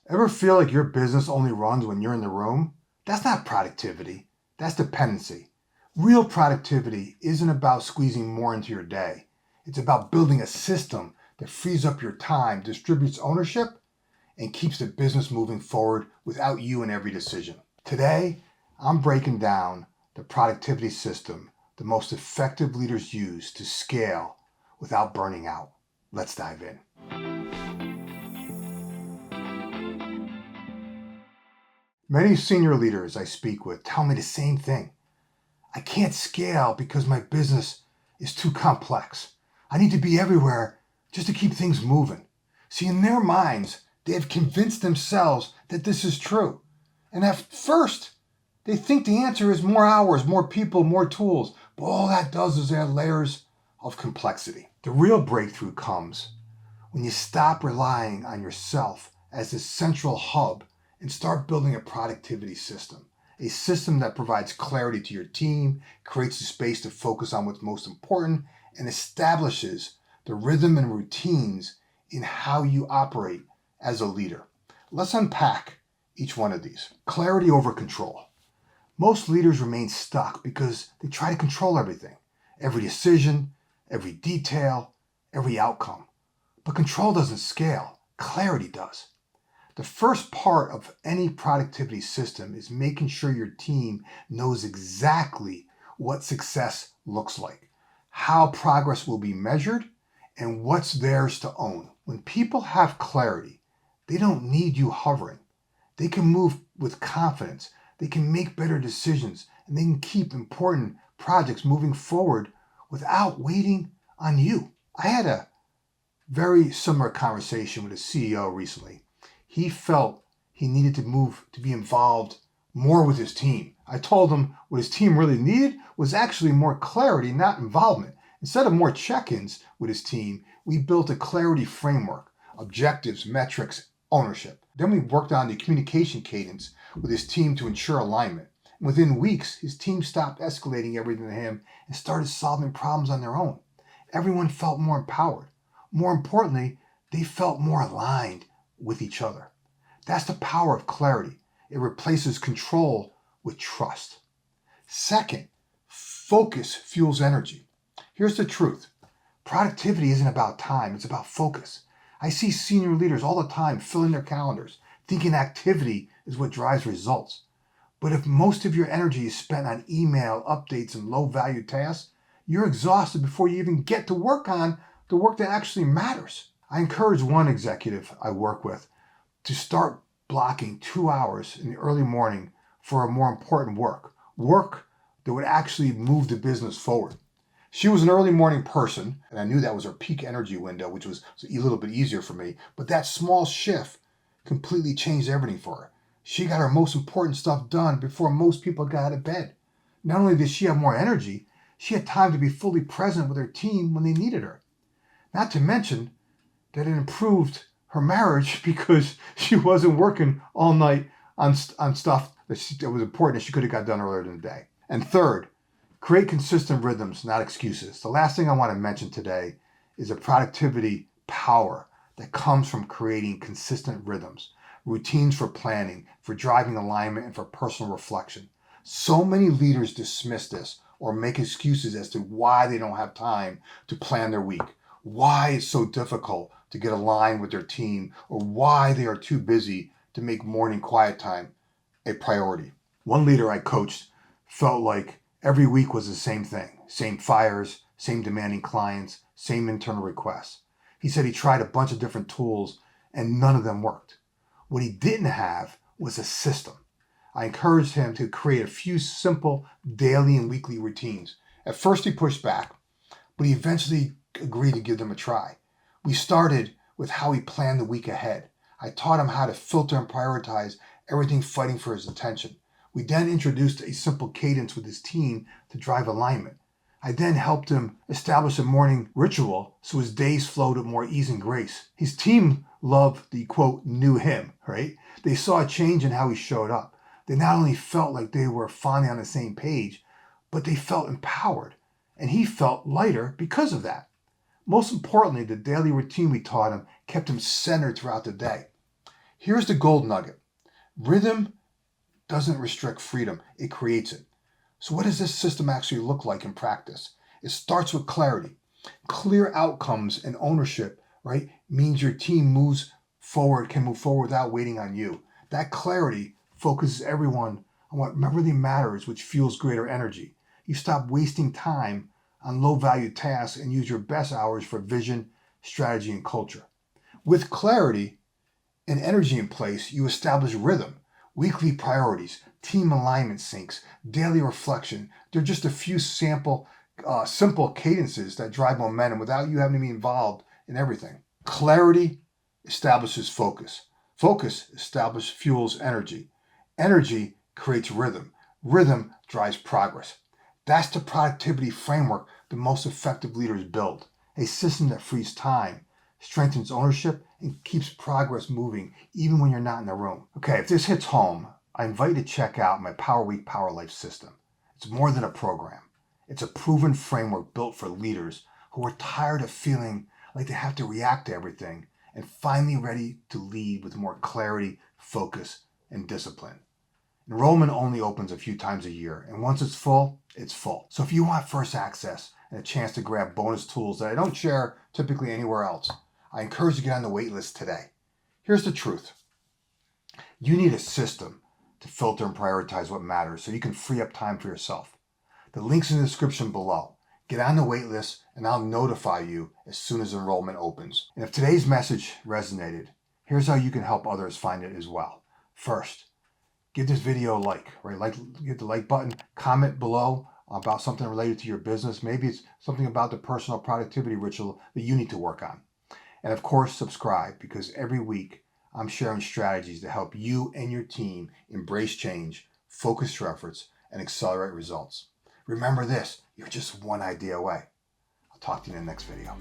Ever feel like your business only runs when you're in the room? That's not productivity. That's dependency. Real productivity isn't about squeezing more into your day. It's about building a system that frees up your time, distributes ownership, and keeps the business moving forward without you in every decision. Today, I'm breaking down the productivity system the most effective leaders use to scale without burning out. Let's dive in. Many senior leaders I speak with tell me the same thing. I can't scale because my business is too complex. I need to be everywhere just to keep things moving. See, in their minds, they have convinced themselves that this is true. And at first, they think the answer is more hours, more people, more tools. But all that does is add layers of complexity. The real breakthrough comes when you stop relying on yourself as the central hub and start building a productivity system. A system that provides clarity to your team, creates the space to focus on what's most important, and establishes the rhythm and routines in how you operate as a leader. Let's unpack each one of these. Clarity over control. Most leaders remain stuck because they try to control everything, every decision, every detail, every outcome. But control doesn't scale, clarity does. The first part of any productivity system is making sure your team knows exactly what success looks like, how progress will be measured, and what's theirs to own. When people have clarity, they don't need you hovering. They can move with confidence, they can make better decisions, and they can keep important projects moving forward without waiting on you. I had a very similar conversation with a CEO recently. He felt he needed to be involved more with his team. I told him what his team really needed was actually more clarity, not involvement. Instead of more check-ins with his team, we built a clarity framework, objectives, metrics, ownership. Then we worked on the communication cadence with his team to ensure alignment. And within weeks, his team stopped escalating everything to him and started solving problems on their own. Everyone felt more empowered. More importantly, they felt more aligned with each other. That's the power of clarity. It replaces control with trust. Second, focus fuels energy. Here's the truth. Productivity isn't about time, it's about focus. I see senior leaders all the time filling their calendars, thinking activity is what drives results. But if most of your energy is spent on email, updates, and low-value tasks, you're exhausted before you even get to work on the work that actually matters. I encourage one executive I work with to start blocking 2 hours in the early morning for a more important work that would actually move the business forward. She was an early morning person, and I knew that was her peak energy window, which was a little bit easier for me. But that small shift completely changed everything for her. She got her most important stuff done before most people got out of bed. Not only did she have more energy, she had time to be fully present with her team when they needed her. Not to mention that it improved her marriage because she wasn't working all night on stuff that was important that she could have got done earlier in the day. And third, create consistent rhythms, not excuses. The last thing I want to mention today is a productivity power that comes from creating consistent rhythms, routines for planning, for driving alignment, and for personal reflection. So many leaders dismiss this or make excuses as to why they don't have time to plan their week, why it's so difficult to get aligned with their team, or why they are too busy to make morning quiet time a priority. One leader I coached felt like every week was the same thing, same fires, same demanding clients, same internal requests. He said he tried a bunch of different tools and none of them worked. What he didn't have was a system. I encouraged him to create a few simple daily and weekly routines. At first he pushed back, but he eventually agreed to give them a try. We started with how he planned the week ahead. I taught him how to filter and prioritize everything fighting for his attention. We then introduced a simple cadence with his team to drive alignment. I then helped him establish a morning ritual so his days flowed with more ease and grace. His team loved the quote, new him, right? They saw a change in how he showed up. They not only felt like they were finally on the same page, but they felt empowered. And he felt lighter because of that. Most importantly, the daily routine we taught him kept him centered throughout the day. Here's the gold nugget. Rhythm doesn't restrict freedom, it creates it. So what does this system actually look like in practice? It starts with clarity. Clear outcomes and ownership, right, means your team can move forward without waiting on you. That clarity focuses everyone on what really matters, which fuels greater energy. You stop wasting time on low value tasks and use your best hours for vision, strategy, and culture. With clarity and energy in place, you establish rhythm, weekly priorities, team alignment syncs, daily reflection. They're just a few simple cadences that drive momentum without you having to be involved in everything. Clarity establishes focus. Focus fuels energy. Energy creates rhythm. Rhythm drives progress. That's the productivity framework the most effective leaders build. A system that frees time, strengthens ownership, and keeps progress moving even when you're not in the room. Okay, if this hits home, I invite you to check out my PowerWeek PowerLife system. It's more than a program. It's a proven framework built for leaders who are tired of feeling like they have to react to everything and finally ready to lead with more clarity, focus, and discipline. Enrollment only opens a few times a year, and once it's full, it's full. So if you want first access and a chance to grab bonus tools that I don't share typically anywhere else, I encourage you to get on the waitlist today. Here's the truth. You need a system to filter and prioritize what matters so you can free up time for yourself. The link's in the description below. Get on the waitlist and I'll notify you as soon as enrollment opens. And if today's message resonated, here's how you can help others find it as well. First, give this video a like, right? Hit the like button, comment below about something related to your business. Maybe it's something about the personal productivity ritual that you need to work on. And of course, subscribe, because every week I'm sharing strategies to help you and your team embrace change, focus your efforts, and accelerate results. Remember this, you're just one idea away. I'll talk to you in the next video.